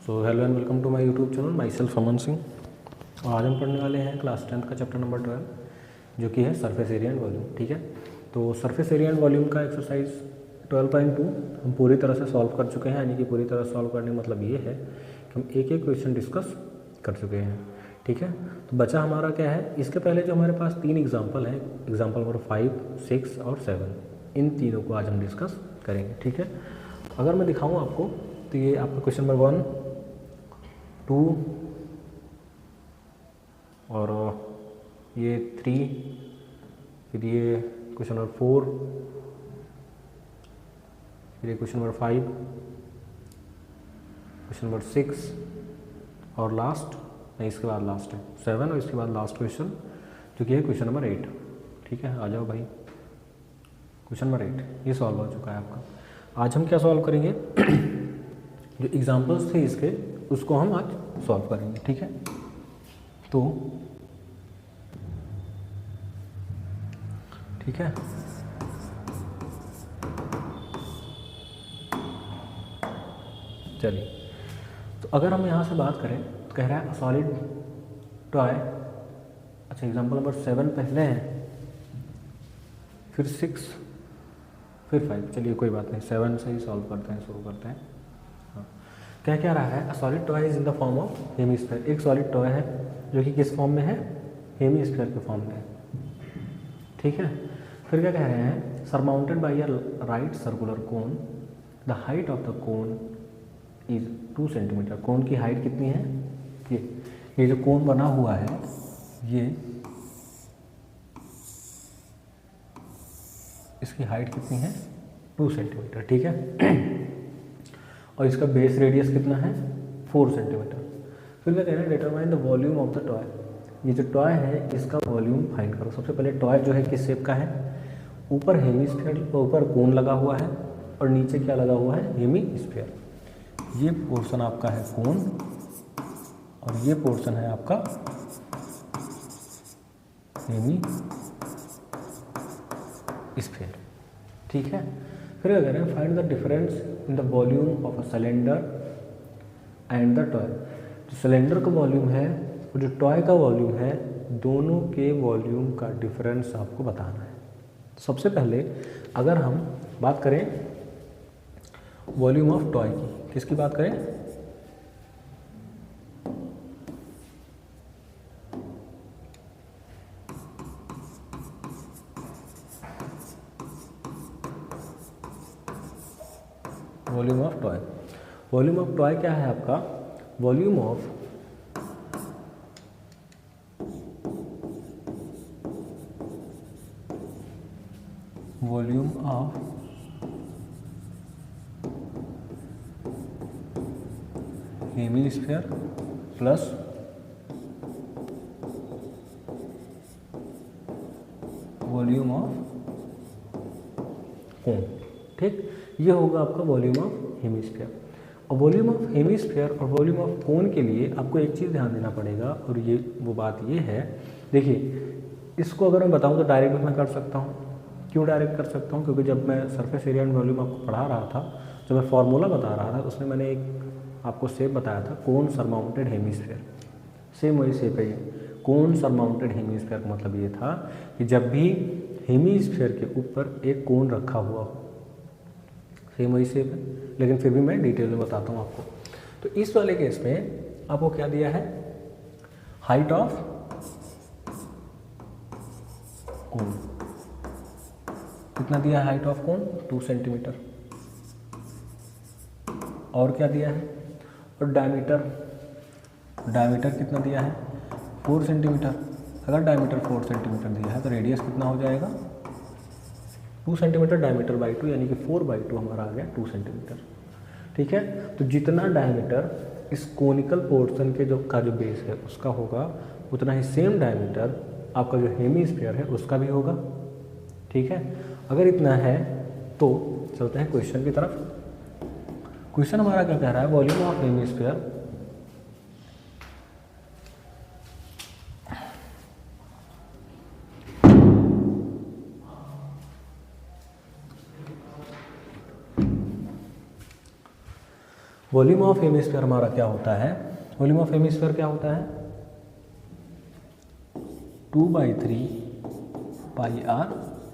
So hello and welcome to my YouTube channel myself Aman Singh. और आज हम पढ़ने वाले हैं क्लास 10th का चैप्टर नंबर 12 जो कि है सरफेस एरिया एंड वॉल्यूम। ठीक है, तो सरफेस एरिया एंड वॉल्यूम का एक्सरसाइज 12.2 हम पूरी तरह से सॉल्व कर चुके हैं। यानी कि पूरी तरह सॉल्व करने का मतलब ये है कि हम एक एक क्वेश्चन डिस्कस कर चुके हैं। ठीक है, तो बचा हमारा क्या है, इसके पहले जो हमारे पास 3 एग्जाम्पल हैं, एग्जाम्पल नंबर 5, 6 और 7, इन तीनों को आज हम डिस्कस करेंगे। ठीक है, अगर मैं दिखाऊँ आपको तो ये आपका क्वेश्चन नंबर 1, 2 और ये 3, फिर ये क्वेश्चन नंबर 4, फिर ये क्वेश्चन नंबर 5, क्वेश्चन नंबर 6 और लास्ट नहीं, इसके बाद लास्ट है 7 और इसके बाद लास्ट क्वेश्चन जो कि है क्वेश्चन नंबर 8। ठीक है, आ जाओ भाई, क्वेश्चन नंबर 8 ये सॉल्व हो चुका है आपका। आज हम क्या सॉल्व करेंगे जो एग्जाम्पल्स थे इसके उसको हम आज सॉल्व करेंगे। ठीक है, तो ठीक है, चलिए, तो अगर हम यहाँ से बात करें तो कह रहा है सॉलिड टॉय। अच्छा, एग्जाम्पल नंबर 7 पहले है, फिर 6, फिर 5। चलिए कोई बात नहीं, 7 से ही सॉल्व करते हैं, शुरू करते हैं। क्या क्या रहा है, solid toy is in the form of hemisphere. एक सॉलिड टॉय है जो कि किस फॉर्म में है, हेमीस्फीयर के फॉर्म में है। ठीक है, फिर क्या कह रहे हैं, surmounted by a right circular cone, the height of the cone is 2 centimetre. Cone की हाइट कितनी है, ये जो कोन बना हुआ है ये, इसकी हाइट कितनी है, 2 सेंटीमीटर। ठीक है, और इसका बेस रेडियस कितना है, 4 सेंटीमीटर। फिर क्या कह रहे हैं, determine the volume of the toy. ये जो टॉय है इसका वॉल्यूम फाइंड करो। सबसे पहले टॉय जो है किस शेप का है, ऊपर हेमीस्फीयर, ऊपर कोन लगा हुआ है और नीचे क्या लगा हुआ है, हेमीस्फीयर। ये पोर्शन आपका है कोन और ये पोर्शन है आपका हेमीस्फीयर। ठीक है, फिर क्या कह रहे हैं, find the difference in the volume of a cylinder and the toy. जो सिलेंडर का वॉल्यूम है और जो टॉय का वॉल्यूम है, दोनों के वॉल्यूम का डिफरेंस आपको बताना है। सबसे पहले अगर हम बात करें वॉल्यूम ऑफ टॉय की, किसकी बात करें, volume of toy. Volume of toy क्या है आपका, volume of hemisphere plus volume of कोन। ठीक, ये होगा आपका वॉल्यूम ऑफ हेमीस्फीयर। और वॉल्यूम ऑफ हेमीस्फीयर और वॉल्यूम ऑफ कोन के लिए आपको एक चीज़ ध्यान देना पड़ेगा, और ये वो बात ये है, देखिए इसको अगर मैं बताऊं तो डायरेक्ट भी मैं कर सकता हूं। क्यों डायरेक्ट कर सकता हूं, क्योंकि जब मैं सरफेस एरिया एंड वॉल्यूम आपको पढ़ा रहा था, जब मैं फार्मूला बता रहा था, उसमें मैंने एक आपको शेप बताया था, कोन सरमाउंटेड हेमीस्फीयर। सेम वही शेप है ये, कोन सरमाउंटेड हेमीस्फीयर का मतलब ये था कि जब भी हेमीस्फीयर के ऊपर एक कोन रखा हुआ हो, सेम वही शेप है, लेकिन फिर भी मैं डिटेल में बताता हूँ आपको। तो इस वाले केस में आपको क्या दिया है, हाइट ऑफ कोन कितना दिया है, हाइट ऑफ कोन 2 सेंटीमीटर। और क्या दिया है, और डायमीटर कितना दिया है, 4 सेंटीमीटर। अगर डायमीटर 4 सेंटीमीटर दिया है तो रेडियस कितना हो जाएगा, 2 सेंटीमीटर डायमीटर बाई 2, यानी कि 4/2 हमारा आ गया 2 सेंटीमीटर। ठीक है, तो जितना डायमीटर इस कोनिकल पोर्शन के जो बेस है उसका होगा, उतना ही सेम डायमीटर आपका जो हेमीस्फीयर है उसका भी होगा। ठीक है, अगर इतना है तो चलते हैं क्वेश्चन की तरफ। क्वेश्चन हमारा क्या कह रहा है, volume of hemisphere volume of hemisphere हमारा क्या होता है, वॉल्यूम ऑफ हेमिस्फीयर क्या होता है 2/3 पाई आर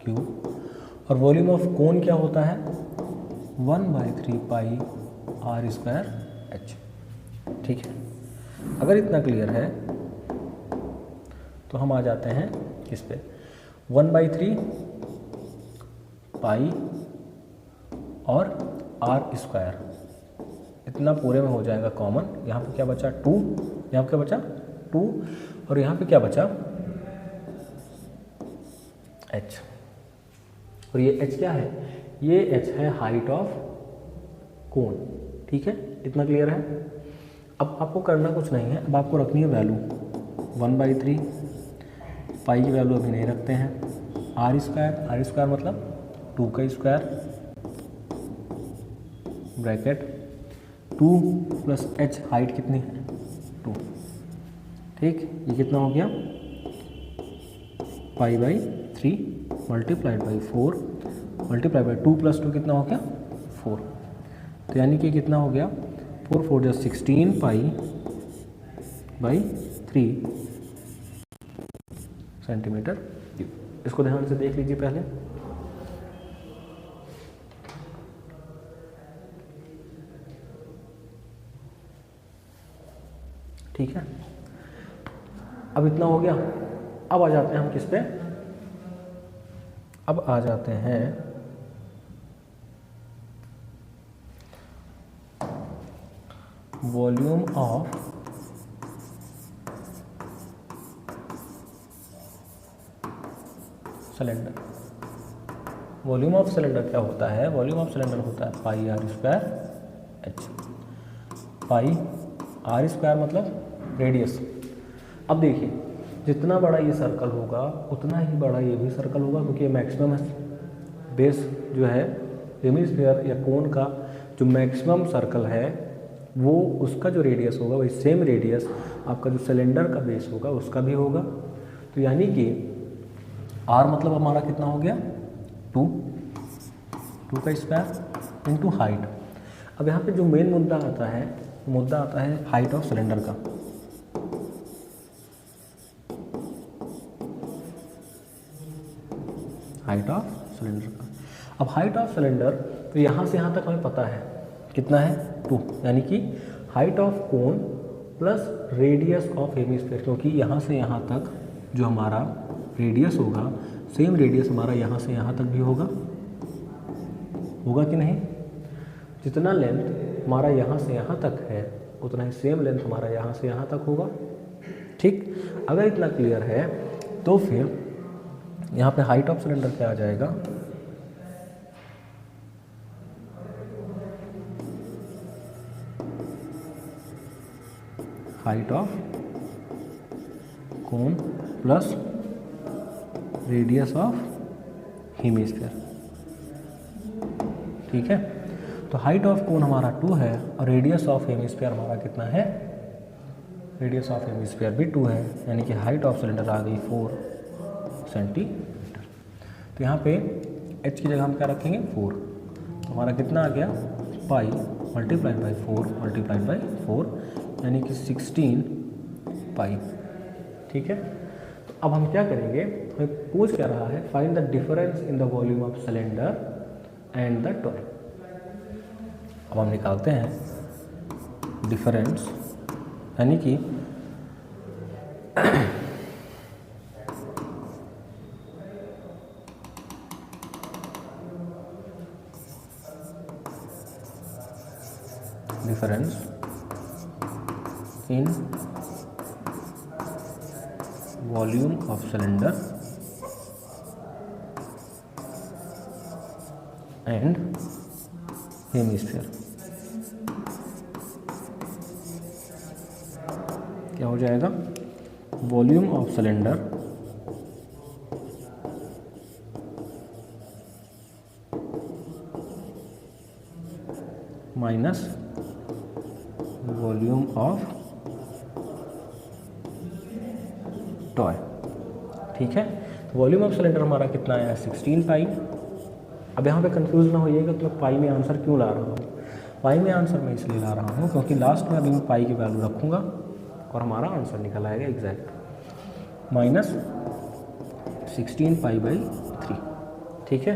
क्यूब, और वॉल्यूम ऑफ कोन क्या होता है 1/3 पाई आर स्क्वायर एच। ठीक है, अगर इतना क्लियर है तो हम आ जाते हैं किस पे, 1/3 पाई और आर स्क्वायर, इतना पूरे में हो जाएगा कॉमन। यहाँ पे क्या बचा 2, यहाँ पे क्या बचा 2, और यहाँ पे क्या बचा h, और ये h क्या है, ये h है हाइट ऑफ कोन। ठीक है, इतना क्लियर है। अब आपको करना कुछ नहीं है, अब आपको रखनी है वैल्यू 1/3 पाई की वैल्यू अभी नहीं रखते हैं, आर स्क्वायर मतलब 2 का square bracket 2 plus h height कितनी है 2। ठीक, ये कितना हो गया पाई/3 multiplied by 4 multiplied by 2 plus 2 कितना हो गया 4, तो यानी कि कितना हो गया 4 4 जा 16 पाई/3 सेंटीमीटर क्यूब। इसको ध्यान से देख लीजिए पहले। ठीक है, अब इतना हो गया। अब आ जाते हैं हम किस पे, अब आ जाते हैं volume of cylinder. Volume of cylinder क्या होता है, वॉल्यूम ऑफ सिलेंडर होता है pi r square h. Pi r square मतलब रेडियस। अब देखिए जितना बड़ा ये सर्कल होगा उतना ही बड़ा ये भी सर्कल होगा, क्योंकि ये मैक्सिमम है। बेस जो है हेमिस्फीयर या कोन का जो मैक्सिमम सर्कल है वो उसका जो रेडियस होगा वही सेम रेडियस आपका जो सिलेंडर का बेस होगा उसका भी होगा। तो यानी कि आर मतलब हमारा कितना हो गया 2 का स्क्वायर इंटू हाइट। अब यहाँ पे जो मेन मुद्दा आता है हाइट ऑफ सिलेंडर का। हाइट ऑफ सिलेंडर का, अब हाइट ऑफ सिलेंडर तो यहाँ से यहाँ तक हमें पता है कितना है 2, यानी कि height of cone plus radius of hemisphere, क्योंकि यहाँ से यहाँ तक जो हमारा रेडियस होगा सेम रेडियस हमारा यहाँ से यहाँ तक भी होगा कि नहीं। जितना लेंथ हमारा यहाँ से यहाँ तक है उतना ही सेम लेंथ हमारा यहाँ से यहाँ तक होगा। ठीक, अगर इतना क्लियर है तो फिर यहाँ पे हाइट ऑफ सिलेंडर क्या आ जाएगा, height of cone plus radius of hemisphere. ठीक है, तो हाइट ऑफ कोन हमारा 2 है और रेडियस ऑफ हेमिस्फीयर हमारा कितना है, रेडियस ऑफ हेमिस्फीयर भी 2 है, यानी कि हाइट ऑफ सिलेंडर आ गई 4 सेंटीमीटर। तो यहाँ पे h की जगह हम क्या रखेंगे 4, तो हमारा कितना आ गया pi multiplied by 4 multiplied by 4 यानी कि 16 पाई। ठीक है, तो अब हम क्या करेंगे, हमें पूछ क्या रहा है find the difference in the volume of cylinder and the torque. अब हम निकालते हैं डिफरेंस, यानी कि difference in volume of cylinder and hemisphere. क्या हो जाएगा, volume of cylinder minus volume of toy. ठीक है, तो वॉल्यूम ऑफ सिलेंडर हमारा कितना आया 16 पाई। अब यहाँ पे कंफ्यूज ना होइएगा तो मैं पाई में आंसर क्यों ला रहा हूँ, पाई में आंसर मैं इसलिए ला रहा हूँ क्योंकि लास्ट में अभी मैं पाई की वैल्यू रखूँगा और हमारा आंसर निकल आएगा एग्जैक्ट -16 पाई बाई 3। ठीक है,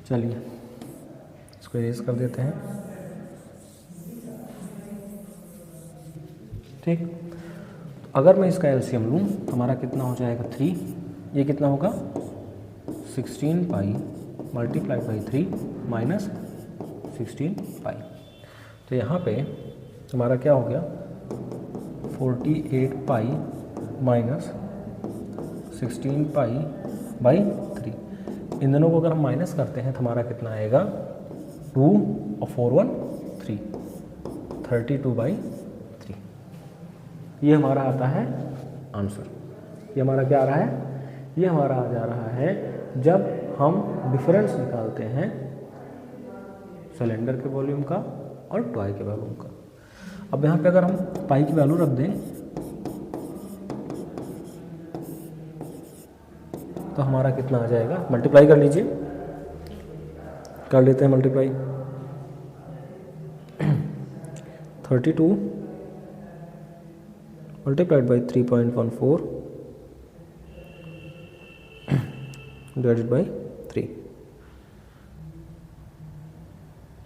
चलिए इसको इरेज कर देते हैं। ठीक, अगर मैं इसका एलसीएम लूँ तो हमारा कितना हो जाएगा 3, ये कितना होगा 16 पाई मल्टीप्लाइड बाई 3 माइनस 16 पाई। तो यहाँ पे हमारा क्या हो गया 48 पाई माइनस 16 पाई बाई 3। इन दोनों को अगर हम माइनस करते हैं तो हमारा कितना आएगा 2 और 4 1 3, 32 बाई 3। ये हमारा आता है आंसर। ये हमारा क्या आ रहा है, ये हमारा आ जा रहा है जब हम डिफरेंस निकालते हैं सिलेंडर के वॉल्यूम का और टॉय के वॉल्यूम का। अब यहाँ पे अगर हम पाई की वैल्यू रख दें तो हमारा कितना आ जाएगा, मल्टीप्लाई कर लीजिए, कर लेते हैं multiply. 32 multiplied by 3.14 divided by 3।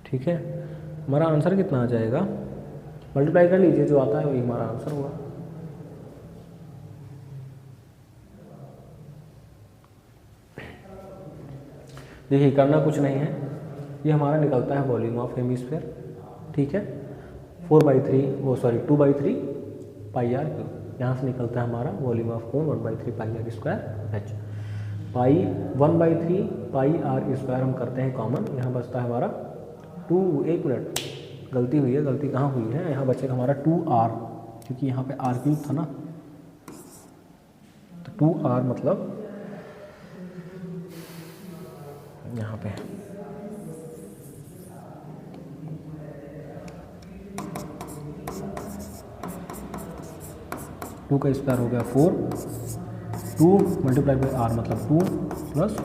ठीक है, हमारा आंसर कितना आ जाएगा, मल्टीप्लाई कर लीजिए, जो आता है वही हमारा आंसर होगा। देखिए करना कुछ नहीं है, ये हमारा निकलता है वॉल्यूम ऑफ हेमिस्फीयर। ठीक है, 2/3 पाई आर क्यूब, यहाँ से निकलता है हमारा volume of cone 1/3 pi r square h. Pi 1/3 pi r square हम करते हैं कॉमन, यहाँ बचता है हमारा 2, 1 मिनट गलती हुई है, गलती कहाँ हुई है, यहाँ बचेगा हमारा 2r, क्योंकि यहाँ पे r क्यूब था ना, तो 2r मतलब यहाँ पे 2 का स्क्वायर हो गया 4, 2 मल्टीप्लाई बाई r मतलब 2 प्लस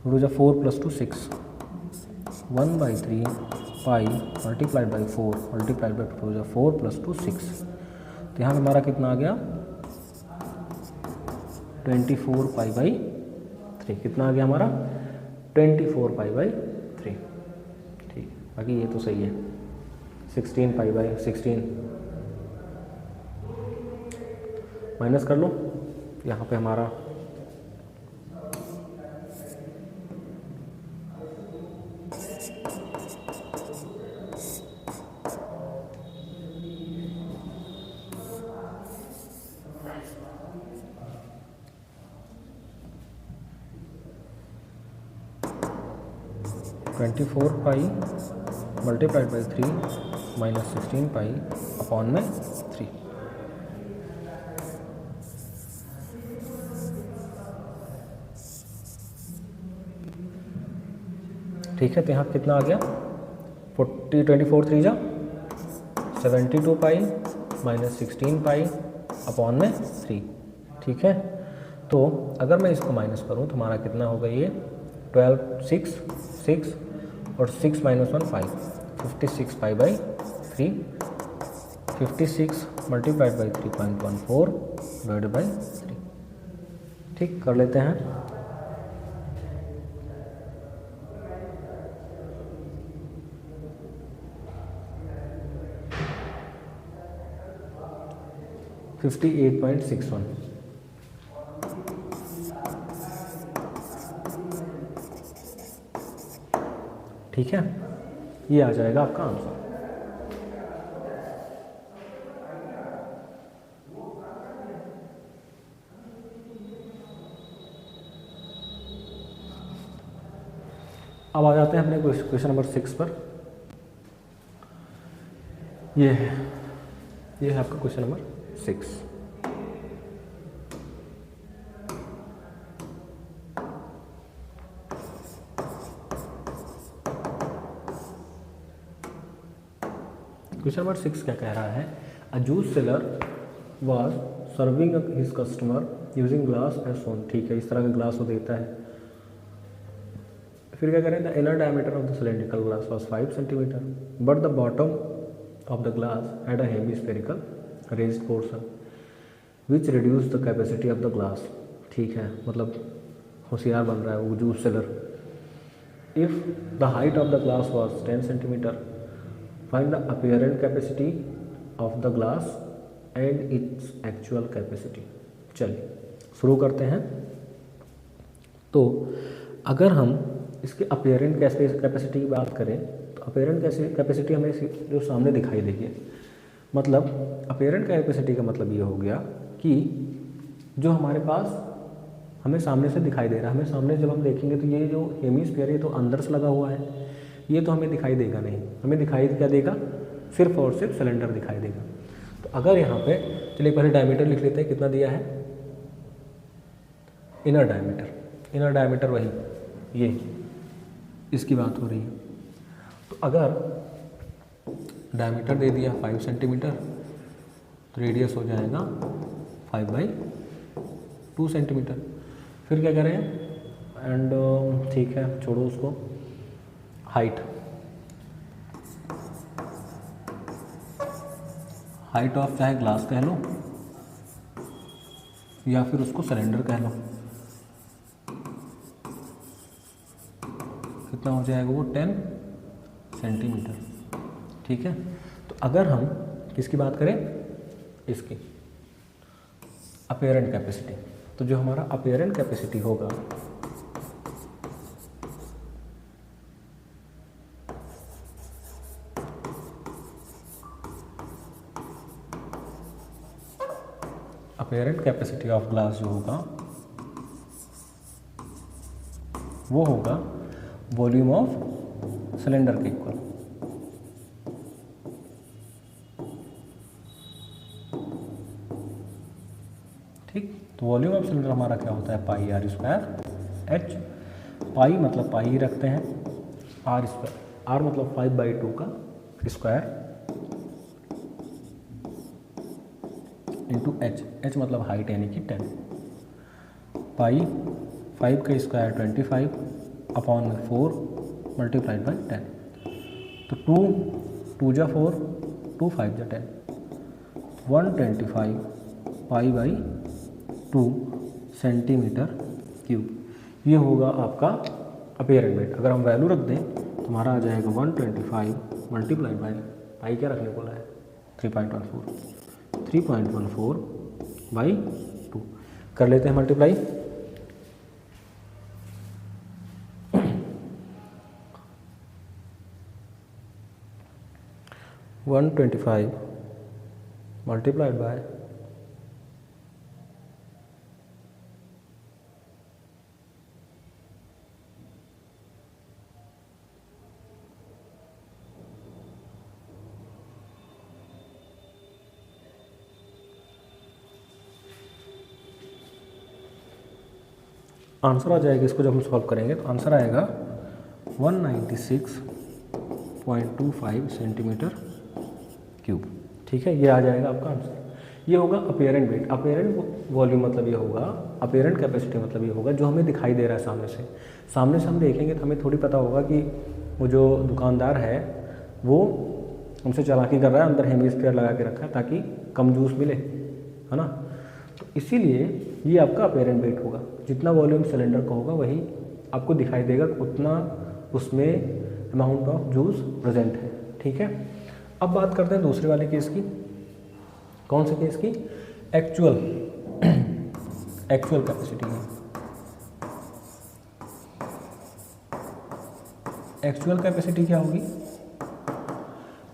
2 जो 4 plus 2 6, 1/3 pi multiplied by 4 multiplied by 2 जो 4 प्लस 2 6। तो यहाँ पे हमारा कितना आ गया 24 पाई बाई 3। कितना आ गया हमारा 24 पाई बाई 3। ठीक, बाकी ये तो सही है, 16 पाई बाई 16 माइनस कर लो, यहाँ पे हमारा (24 pi multiplied by 3 minus 16 pi upon में 3। ठीक है, तो यहाँ कितना आ गया 24 3 जा 72 पाई माइनस 16 पाई अपॉन में 3। ठीक है, तो अगर मैं इसको माइनस करूँ तो हमारा कितना होगा, ये 12 6 और 6 minus 1 5, 56 pi by 3, 56 multiplied by 3.14 divided by 3। ठीक, कर लेते हैं। (58.61) ठीक है, ये आ जाएगा आपका आंसर। अब आ जाते हैं अपने क्वेश्चन नंबर 6 पर। ये है आपका क्वेश्चन नंबर 6। क्वेश्चन नंबर 6 क्या कह रहा है, a juice seller was serving his customer using glass as shown. ठीक है, इस तरह का ग्लास वो देता है, फिर क्या करें, the inner diameter of the cylindrical glass was 5 centimetre but the bottom of the glass had a hemispherical raised portion which reduce the capacity of the glass. ठीक है, मतलब होशियार बन रहा है वो juice seller. If the height of the glass was 10 centimetre find the apparent capacity of the glass and its actual capacity. चलिए शुरू करते हैं। तो अगर हम इसके अपीयरेंट कैपेसिटी की बात करें तो अपीयरेंट कैपेसिटी हमें जो सामने दिखाई देगी, मतलब अपीयरेंट कैपेसिटी का मतलब ये हो गया कि जो हमारे पास हमें सामने से दिखाई दे रहा है, हमें सामने जब हम देखेंगे तो ये जो हेमिस्फीयर है तो अंदर से लगा हुआ है, ये तो हमें दिखाई देगा नहीं, हमें दिखाई क्या देगा, सिर्फ और सिर्फ सिलेंडर दिखाई देगा। तो अगर यहाँ पे चलिए पहले डायमीटर लिख लेते हैं, कितना दिया है, इनर डायमीटर वही ये इसकी बात हो रही है। तो अगर डायमीटर दे दिया 5 सेंटीमीटर तो रेडियस हो जाएगा 5/2 सेंटीमीटर। फिर क्या करें, एंड ठीक है छोड़ो उसको, हाइट ऑफ चाहे ग्लास कह लो या फिर उसको सिलेंडर कह लो, कितना हो जाएगा वो 10 सेंटीमीटर। ठीक है, तो अगर हम किसकी बात करें, इसकी अपीयरेंट कैपेसिटी, तो जो हमारा अपीयरेंट कैपेसिटी होगा अपीयरेंट कैपेसिटी ऑफ ग्लास जो होगा वो होगा वॉल्यूम ऑफ सिलेंडर के इक्वल। ठीक, तो वॉल्यूम ऑफ सिलेंडर हमारा क्या होता है, पाई आर स्क्वायर एच। पाई मतलब पाई ही रखते हैं, आर स्क्वायर, आर मतलब 5/2 का स्क्वायर इंटू एच, एच मतलब हाइट यानी कि 10। पाई 5 का स्क्वायर 25 अपॉन में 4 मल्टीप्लाइड बाई 10। तो 2 जा 4, 2 5 जा 10, 125 π/2 सेंटीमीटर क्यूब। ये होगा आपका अपीयरेंट वेट। अगर हम वैल्यू रख दें तो हमारा आ जाएगा 125 मल्टीप्लाइड बाई, पाई क्या रखने बोला है, 3.14/2 कर लेते हैं multiply. One 25 multiplied by answer आ जाएगा, इसको जब हम सॉल्व करेंगे तो आंसर आएगा 196.25 सेंटीमीटर क्यूब। ठीक है, ये आ जाएगा आपका आंसर। ये होगा अपीयरेंट वेट। अपीयरेंट वॉल्यूम मतलब ये होगा, अपीयरेंट कैपेसिटी मतलब ये होगा जो हमें दिखाई दे रहा है सामने से। सामने से हम देखेंगे तो हमें थोड़ी पता होगा कि वो जो दुकानदार है वो हमसे चालाकी कर रहा है, अंदर हेमिस्फीयर लगा के रखा है ताकि कम जूस मिले, है ना। तो इसीलिए ये आपका अपीयरेंट वेट होगा। जितना वॉल्यूम सिलेंडर का होगा वही आपको दिखाई देगा, उतना उसमें अमाउंट ऑफ जूस प्रेजेंट है। ठीक है, अब बात करते हैं दूसरे वाले केस की। कौन से केस की, एक्चुअल कैपेसिटी की। एक्चुअल कैपेसिटी क्या होगी,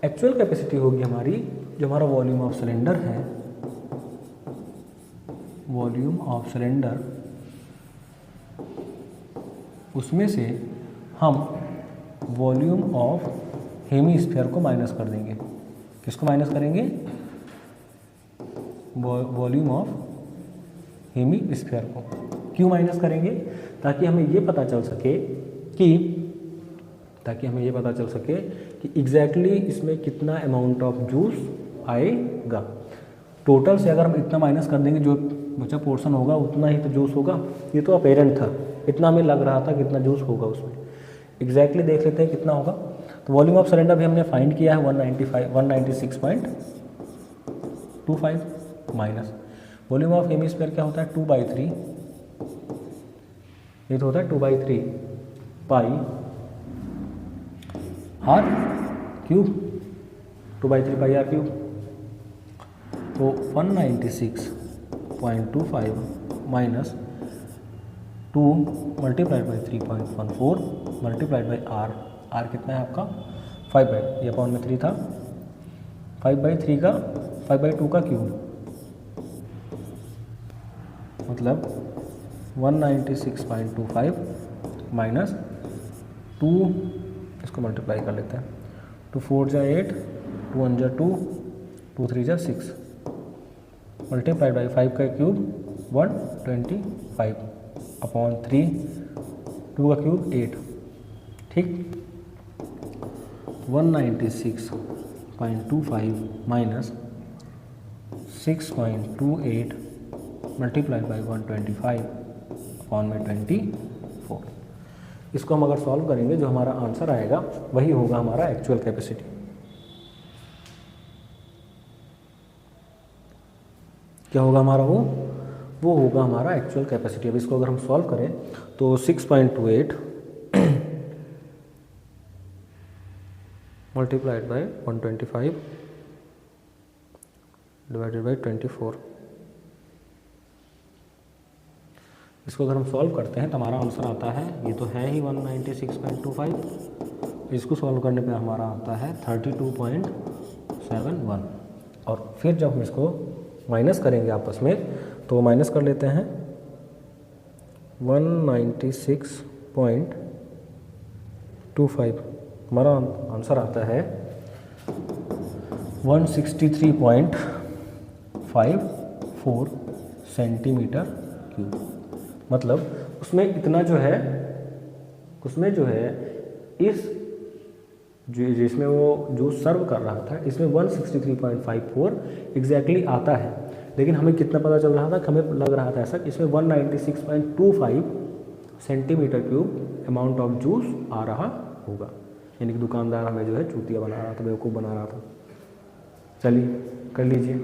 एक्चुअल कैपेसिटी होगी हमारी जो हमारा वॉल्यूम ऑफ सिलेंडर है, वॉल्यूम ऑफ सिलेंडर, उसमें से हम वॉल्यूम ऑफ हेमिस्फीयर को माइनस कर देंगे। किसको माइनस करेंगे, वॉल्यूम ऑफ हेमिस्फीयर को। क्यों माइनस करेंगे, ताकि हमें ये पता चल सके कि एग्जैक्टली इसमें कितना अमाउंट ऑफ जूस आएगा। टोटल से अगर हम इतना माइनस कर देंगे, जो बचा पोर्शन होगा उतना ही तो जूस होगा। ये तो अपीयरेंट था, इतना हमें लग रहा था कितना जूस होगा उसमें। एग्जैक्टली देख लेते हैं कितना होगा। तो वॉल्यूम ऑफ सिलेंडर भी हमने फाइंड किया है 196.25 माइनस वॉल्यूम ऑफ हेमिस्फीयर क्या होता है 2/3, ये तो होता है 2/3 pi r cube, 2/3 pi r cube. तो 196.25 minus 2 multiplied by 3.14 multiplied by r, r कितना है आपका 5 बाई, ये अपॉन में 3 था, 5/3 का 5/2 का क्यूब, मतलब 196.25 माइनस 2, इसको मल्टीप्लाई कर लेते हैं, 2 4 जा 8, 2 1 जा 2, 2 3 जा 6 मल्टीप्लाइड बाई 5 का क्यूब 125 अपॉन 3, 2 का क्यूब 8, ठीक। 196.25 माइनस 6.28 मल्टीप्लाइड बाई 125 अपॉन में 24। इसको हम अगर सॉल्व करेंगे जो हमारा आंसर आएगा वही होगा हमारा एक्चुअल कैपेसिटी। क्या होगा हमारा वो होगा हमारा एक्चुअल कैपेसिटी। अब इसको अगर हम सॉल्व करें तो 6.28 मल्टीप्लाइड बाई 125 डिवाइडेड बाई 24, इसको अगर हम सॉल्व करते हैं तो हमारा आंसर आता है, ये तो है ही 196.25, इसको सॉल्व करने पे हमारा आता है 32.71। और फिर जब हम इसको माइनस करेंगे आपस में तो माइनस कर लेते हैं 196.25, हमारा आंसर आता है 163.54 सेंटीमीटर क्यूब। मतलब उसमें इतना जो है इस जिसमें वो जूस सर्व कर रहा था इसमें 163.54 एग्जैक्टली आता है, लेकिन हमें कितना पता चल रहा था, हमें लग रहा था ऐसा कि इसमें 196.25 centimetre cube amount of juice आ रहा होगा, यानी कि दुकानदार हमें जो है चूतिया बना रहा था, बेवकूफ़ बना रहा था। चलिए कर लीजिए।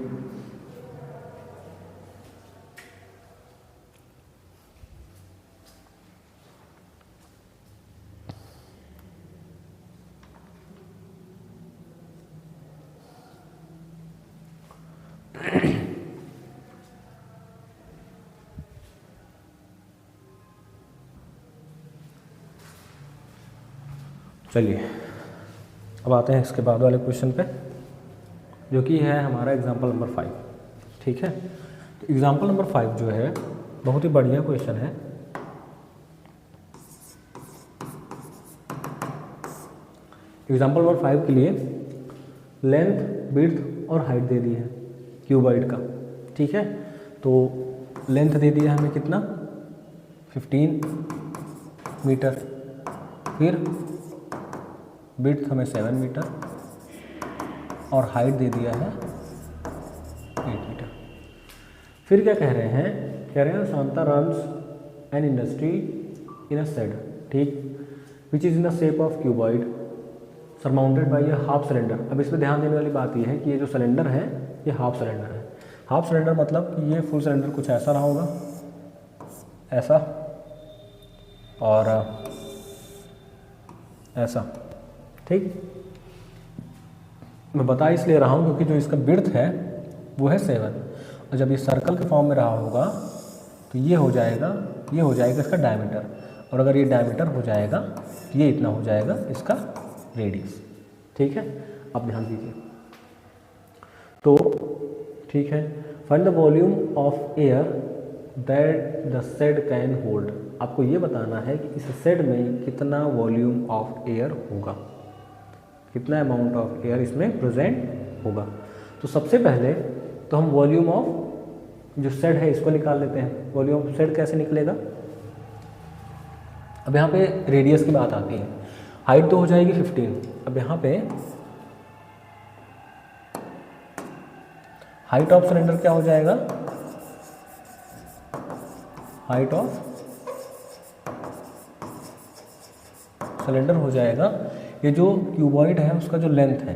चलिए अब आते हैं इसके बाद वाले क्वेश्चन पे, जो कि है हमारा एग्जाम्पल नंबर 5। ठीक है, तो एग्जाम्पल नंबर 5 जो है बहुत ही बढ़िया क्वेश्चन है। एग्जाम्पल नंबर 5 के लिए लेंथ, विड्थ और हाइट दे दी है क्यूबॉइड का। ठीक है, तो लेंथ दे दिया हमें कितना 15 मीटर, फिर विड्थ हमें 7 मीटर और हाइट दे दिया है 8 मीटर। फिर क्या कह रहे हैं Shanta runs an industry in a shed, ठीक, which is in the shape of cuboid surmounted by a half cylinder. अब इसमें ध्यान देने वाली बात यह है कि ये जो सिलेंडर है ये हाफ सिलेंडर है। हाफ सिलेंडर मतलब कि ये फुल सिलेंडर कुछ ऐसा रहा होगा, ऐसा और ऐसा। ठीक, मैं बता इसलिए रहा हूँ क्योंकि जो इसका विड्थ है वो है 7, और जब ये सर्कल के फॉर्म में रहा होगा तो ये हो जाएगा इसका डायमीटर, और अगर ये डायमीटर हो जाएगा तो ये इतना हो जाएगा इसका रेडियस। ठीक है, अब ध्यान दीजिए। तो ठीक है, find the volume of air that the shed can hold. आपको ये बताना है कि इस शेड में कितना वॉल्यूम ऑफ एयर होगा, कितना अमाउंट ऑफ एयर इसमें प्रेजेंट होगा। तो सबसे पहले तो हम वॉल्यूम ऑफ जो शेड है इसको निकाल लेते हैं। वॉल्यूम ऑफ शेड कैसे निकलेगा, अब यहाँ पे रेडियस की बात आती है। हाइट तो हो जाएगी 15, अब यहाँ पे हाइट ऑफ सिलेंडर क्या हो जाएगा, हाइट ऑफ सिलेंडर हो जाएगा, ये जो क्यूबॉइड है उसका जो लेंथ है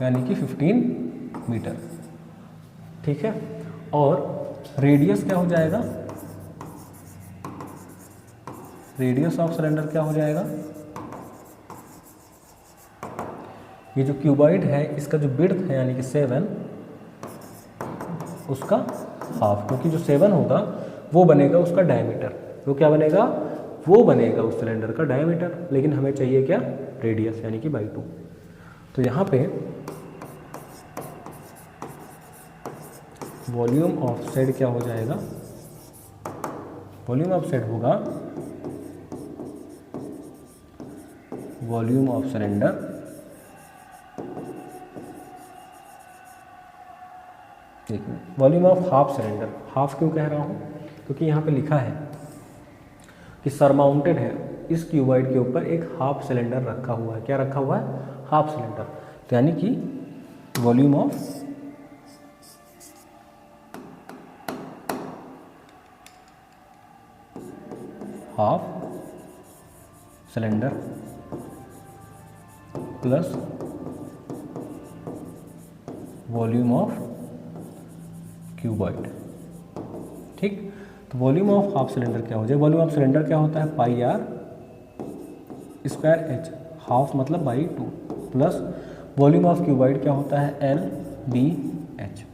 यानी कि 15 मीटर, ठीक है। और रेडियस क्या हो जाएगा, रेडियस ऑफ सिलेंडर क्या हो जाएगा, ये जो क्यूबॉइड है इसका जो विड्थ है यानी कि 7, उसका हाफ, क्योंकि जो 7 होगा वो बनेगा उसका डायमीटर, वो क्या बनेगा, वो बनेगा उस सिलेंडर का डायमीटर, लेकिन हमें चाहिए क्या, रेडियस यानी कि बाई 2। तो यहाँ पे वॉल्यूम ऑफ सेड क्या हो जाएगा, वॉल्यूम ऑफ सेड होगा वॉल्यूम ऑफ सिलेंडर देखिए, volume of half cylinder, half क्यों कह रहा हूँ, क्योंकि यहाँ पे लिखा है कि सरमाउंटेड है, इस क्यूबॉइड के ऊपर एक हाफ सिलेंडर रखा हुआ है, क्या रखा हुआ है, हाफ सिलेंडर, तो यानी कि volume of half cylinder plus volume of cuboid, ठीक। तो वॉल्यूम ऑफ हाफ सिलेंडर क्या हो जाए, वॉल्यूम ऑफ सिलेंडर क्या होता है, pi r square H, half मतलब by 2, plus volume of cuboid क्या होता है, एल बी एच,